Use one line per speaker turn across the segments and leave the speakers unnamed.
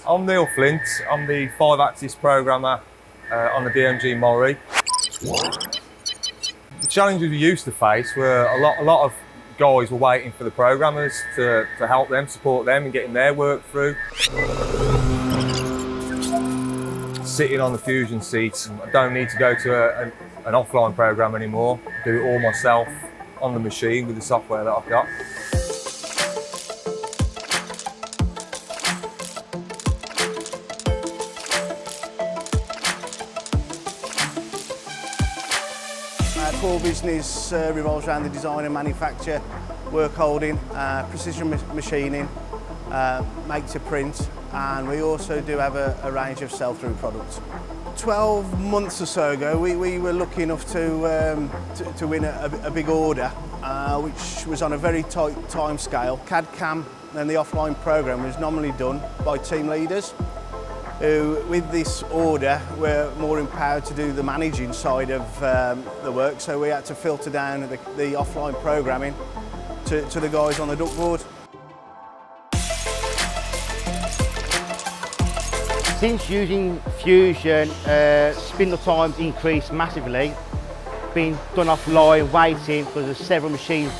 I'm Neil Flint. I'm the 5-axis programmer on the DMG Mori. The challenges we used to face were a lot of guys were waiting for the programmers to help them, support them in getting their work through. Sitting on the Fusion seats, I don't need to go to an offline program anymore. Do it all myself on the machine with the software that I've got.
Our core business revolves around the design and manufacture, work holding, precision machining, make to print, and we also do have a range of sell-through products. 12 months or so ago, we were lucky enough to win a big order, which was on a very tight time scale. CAD/CAM and the offline program was normally done by team leaders, who, with this order, were more empowered to do the managing side of the work, so we had to filter down the offline programming to the guys on the duckboard.
Since using Fusion, spindle times increased massively. Being done offline, waiting, because there's several machines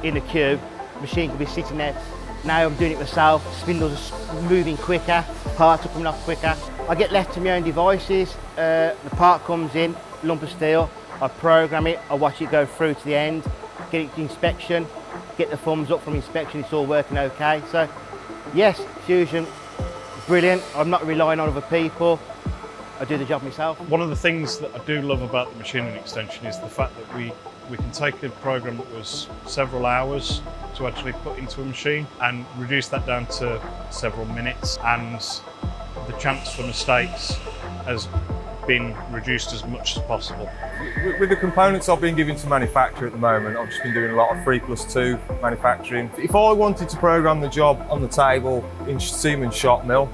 in the queue. Machine could be sitting there. Now I'm doing it myself. Spindles are moving quicker, parts are coming off quicker. I get left to my own devices. The part comes in, lump of steel, I program it, I watch it go through to the end, get it to inspection, get the thumbs up from inspection, it's all working okay. So yes, Fusion, brilliant. I'm not relying on other people. I do the job myself.
One of the things that I do love about the machining extension is the fact that we can take a program that was several hours to actually put into a machine and reduce that down to several minutes, and the chance for mistakes has been reduced as much as possible.
With the components I've been given to manufacture at the moment, I've just been doing a lot of 3+2 manufacturing. If I wanted to program the job on the table in Siemens shop mill,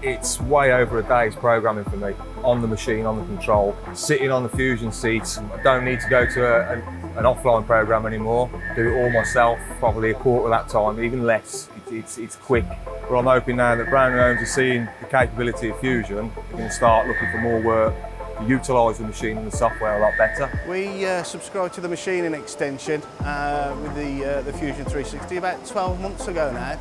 it's way over a day's programming for me, on the machine, on the control. Sitting on the Fusion seats, I don't need to go to an offline program anymore. Do it all myself, probably a quarter of that time, even less. It's quick. But I'm hoping now that Brown & Holmes are seeing the capability of Fusion, they're going to start looking for more work to utilise the machine and the software a lot better.
We subscribed to the machining extension with the Fusion 360 about 12 months ago now.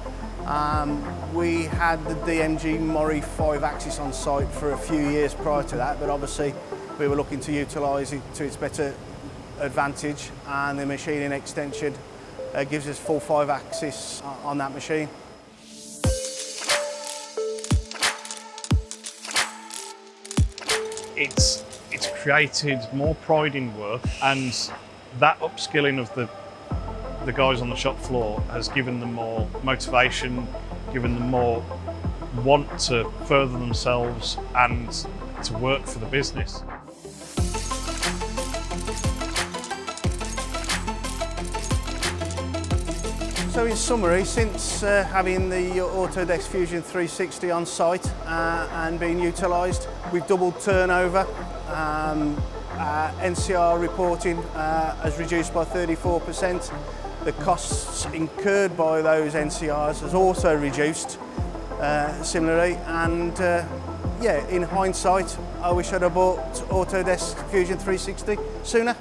We had the DMG Mori 5-axis on site for a few years prior to that, but obviously we were looking to utilise it to its better advantage, and the machining extension gives us full 5-axis on that machine.
It's created more pride in work, and that upskilling of the guys on the shop floor has given them more motivation, given them more want to further themselves and to work for the business.
So in summary, since having the Autodesk Fusion 360 on site and being utilised, we've doubled turnover. NCR reporting has reduced by 34%. The costs incurred by those NCRs has also reduced similarly, and yeah, in hindsight, I wish I'd have bought Autodesk Fusion 360 sooner.